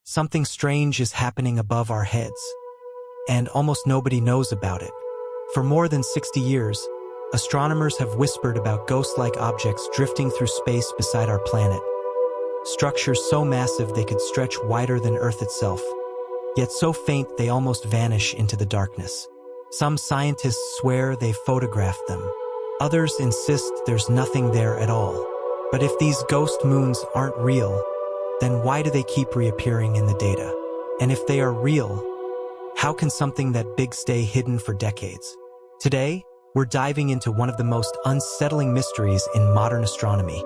Something strange is happening above our heads, and almost nobody knows about it. For more than 60 years, astronomers have whispered about ghost-like objects drifting through space beside our planet. Structures so massive they could stretch wider than Earth itself, yet so faint they almost vanish into the darkness. Some scientists swear they've photographed them. Others insist there's nothing there at all. But if these ghost moons aren't real, then why do they keep reappearing in the data? And if they are real, how can something that big stay hidden for decades? Today, we're diving into one of the most unsettling mysteries in modern astronomy.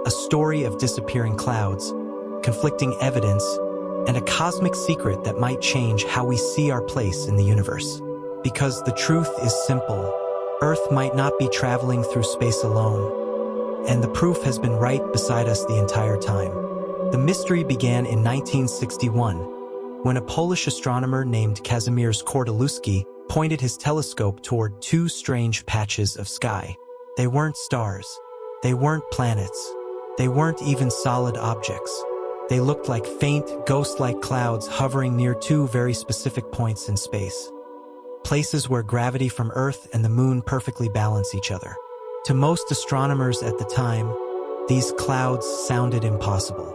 A story of disappearing clouds, conflicting evidence, and a cosmic secret that might change how we see our place in the universe. Because the truth is simple. Earth might not be traveling through space alone, and the proof has been right beside us the entire time. The mystery began in 1961, when a Polish astronomer named Kazimierz Kordylewski pointed his telescope toward two strange patches of sky. They weren't stars. They weren't planets. They weren't even solid objects. They looked like faint, ghost-like clouds hovering near two very specific points in space. Places where gravity from Earth and the Moon perfectly balance each other. To most astronomers at the time, these clouds sounded impossible.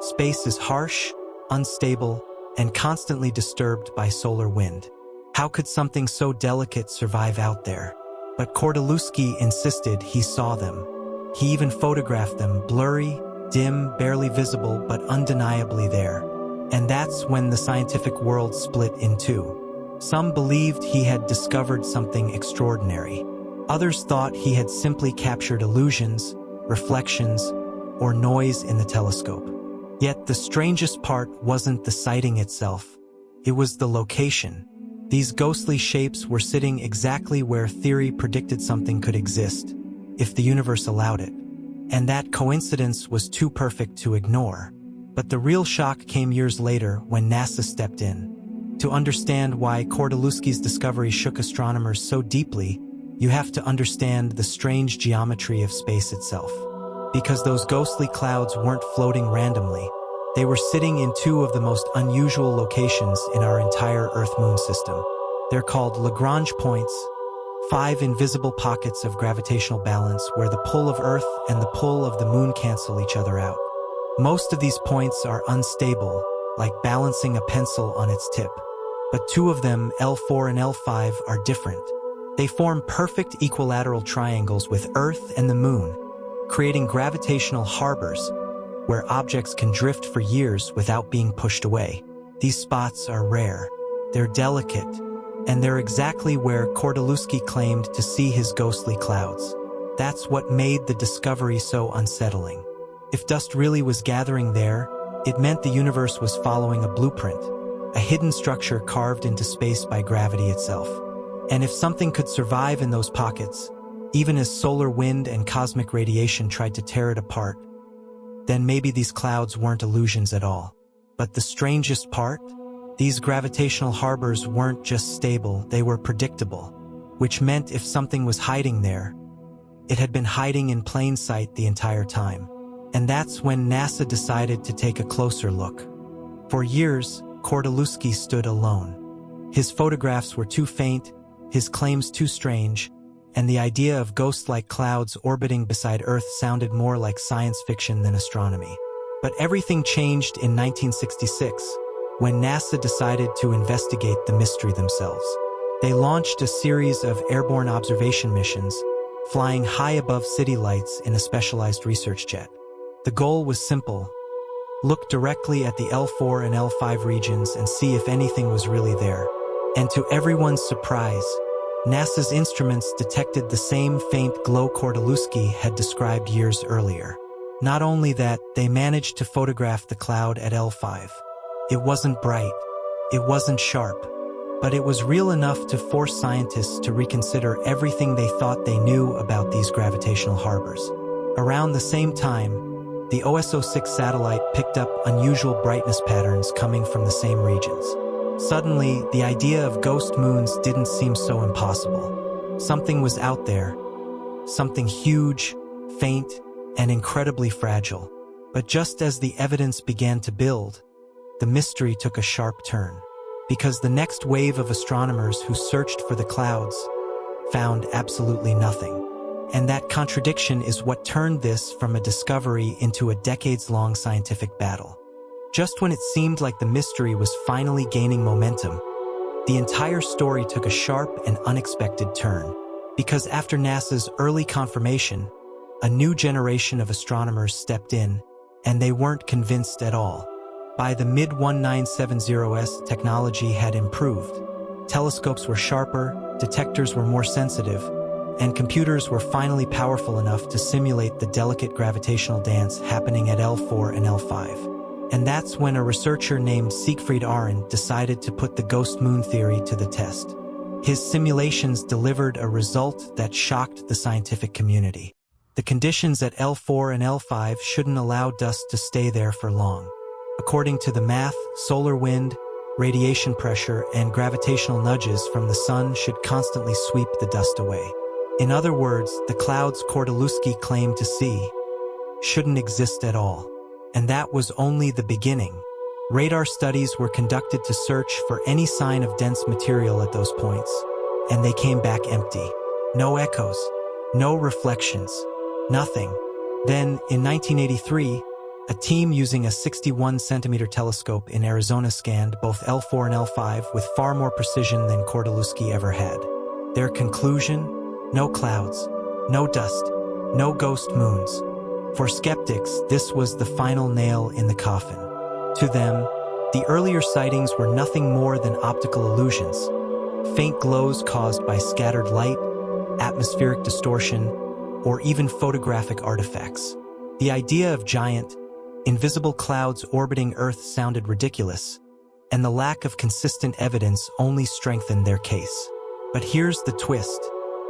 Space is harsh, unstable, and constantly disturbed by solar wind. How could something so delicate survive out there? But Kordylewski insisted he saw them. He even photographed them, blurry, dim, barely visible, but undeniably there. And that's when the scientific world split in two. Some believed he had discovered something extraordinary. Others thought he had simply captured illusions, reflections, or noise in the telescope. Yet the strangest part wasn't the sighting itself. It was the location. These ghostly shapes were sitting exactly where theory predicted something could exist, if the universe allowed it. And that coincidence was too perfect to ignore. But the real shock came years later when NASA stepped in. To understand why Kordylewski's discovery shook astronomers so deeply, you have to understand the strange geometry of space itself. Because those ghostly clouds weren't floating randomly. They were sitting in two of the most unusual locations in our entire Earth-Moon system. They're called Lagrange points, 5 invisible pockets of gravitational balance where the pull of Earth and the pull of the Moon cancel each other out. Most of these points are unstable, like balancing a pencil on its tip. But two of them, L4 and L5, are different. They form perfect equilateral triangles with Earth and the Moon, creating gravitational harbors where objects can drift for years without being pushed away. These spots are rare, they're delicate, and they're exactly where Kordylewski claimed to see his ghostly clouds. That's what made the discovery so unsettling. If dust really was gathering there, it meant the universe was following a blueprint, a hidden structure carved into space by gravity itself. And if something could survive in those pockets, even as solar wind and cosmic radiation tried to tear it apart, then maybe these clouds weren't illusions at all. But the strangest part? These gravitational harbors weren't just stable, they were predictable, which meant if something was hiding there, it had been hiding in plain sight the entire time. And that's when NASA decided to take a closer look. For years, Kordylewski stood alone. His photographs were too faint, his claims too strange, and the idea of ghost-like clouds orbiting beside Earth sounded more like science fiction than astronomy. But everything changed in 1966, when NASA decided to investigate the mystery themselves. They launched a series of airborne observation missions, flying high above city lights in a specialized research jet. The goal was simple: look directly at the L4 and L5 regions and see if anything was really there. And to everyone's surprise, NASA's instruments detected the same faint glow Kordylewski had described years earlier. Not only that, they managed to photograph the cloud at L5. It wasn't bright, it wasn't sharp, but it was real enough to force scientists to reconsider everything they thought they knew about these gravitational harbors. Around the same time, the OS-06 satellite picked up unusual brightness patterns coming from the same regions. Suddenly, the idea of ghost moons didn't seem so impossible. Something was out there, something huge, faint, and incredibly fragile. But just as the evidence began to build, the mystery took a sharp turn. Because the next wave of astronomers who searched for the clouds found absolutely nothing. And that contradiction is what turned this from a discovery into a decades-long scientific battle. Just when it seemed like the mystery was finally gaining momentum, the entire story took a sharp and unexpected turn. Because after NASA's early confirmation, a new generation of astronomers stepped in, and they weren't convinced at all. By the mid-1970s, technology had improved. Telescopes were sharper, detectors were more sensitive, and computers were finally powerful enough to simulate the delicate gravitational dance happening at L4 and L5. And that's when a researcher named Siegfried Arend decided to put the ghost moon theory to the test. His simulations delivered a result that shocked the scientific community. The conditions at L4 and L5 shouldn't allow dust to stay there for long. According to the math, solar wind, radiation pressure, and gravitational nudges from the sun should constantly sweep the dust away. In other words, the clouds Kordylewski claimed to see shouldn't exist at all. And that was only the beginning. Radar studies were conducted to search for any sign of dense material at those points, and they came back empty. No echoes, no reflections, nothing. Then, in 1983, a team using a 61-centimeter telescope in Arizona scanned both L4 and L5 with far more precision than Kordylewski ever had. Their conclusion? No clouds, no dust, no ghost moons. For skeptics, this was the final nail in the coffin. To them, the earlier sightings were nothing more than optical illusions, faint glows caused by scattered light, atmospheric distortion, or even photographic artifacts. The idea of giant, invisible clouds orbiting Earth sounded ridiculous, and the lack of consistent evidence only strengthened their case. But here's the twist.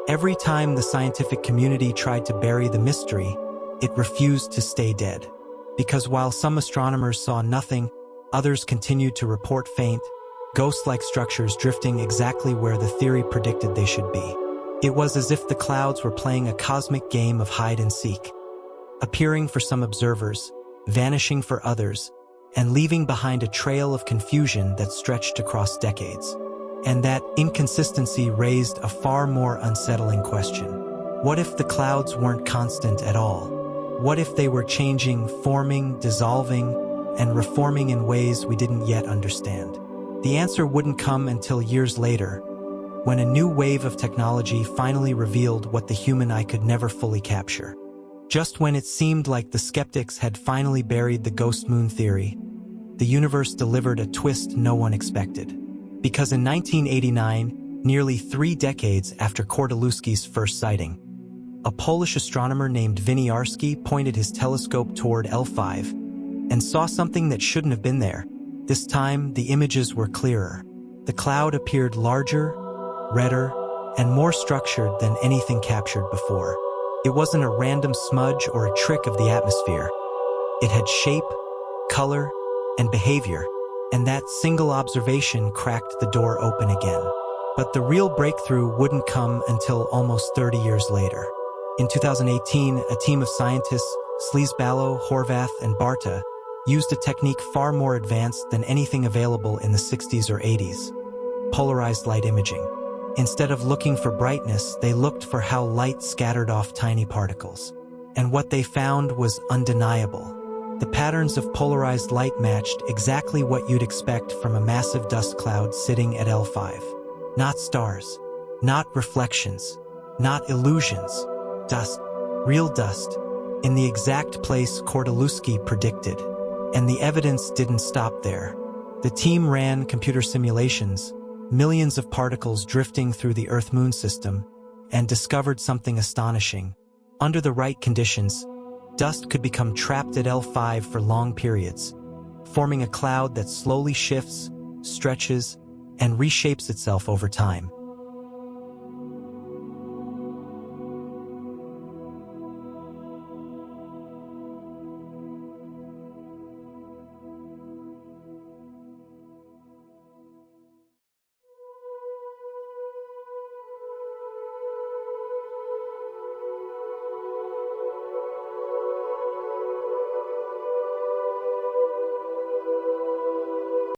Every time the scientific community tried to bury the mystery, it refused to stay dead. Because while some astronomers saw nothing, others continued to report faint, ghost-like structures drifting exactly where the theory predicted they should be. It was as if the clouds were playing a cosmic game of hide-and-seek, appearing for some observers, vanishing for others, and leaving behind a trail of confusion that stretched across decades. And that inconsistency raised a far more unsettling question. What if the clouds weren't constant at all? What if they were changing, forming, dissolving, and reforming in ways we didn't yet understand? The answer wouldn't come until years later, when a new wave of technology finally revealed what the human eye could never fully capture. Just when it seemed like the skeptics had finally buried the ghost moon theory, the universe delivered a twist no one expected. Because in 1989, nearly 3 decades after Kordylewski's first sighting, a Polish astronomer named Winiarski pointed his telescope toward L5 and saw something that shouldn't have been there. This time, the images were clearer. The cloud appeared larger, redder, and more structured than anything captured before. It wasn't a random smudge or a trick of the atmosphere. It had shape, color, and behavior, and that single observation cracked the door open again. But the real breakthrough wouldn't come until almost 30 years later. In 2018, a team of scientists, Sleesbalow, Horvath, and Barta, used a technique far more advanced than anything available in the 60s or 80s: polarized light imaging. Instead of looking for brightness, they looked for how light scattered off tiny particles. And what they found was undeniable. The patterns of polarized light matched exactly what you'd expect from a massive dust cloud sitting at L5. Not stars, not reflections, not illusions. Dust, real dust, in the exact place Kordylewski predicted. And the evidence didn't stop there. The team ran computer simulations, millions of particles drifting through the Earth-Moon system, and discovered something astonishing. Under the right conditions, dust could become trapped at L5 for long periods, forming a cloud that slowly shifts, stretches, and reshapes itself over time.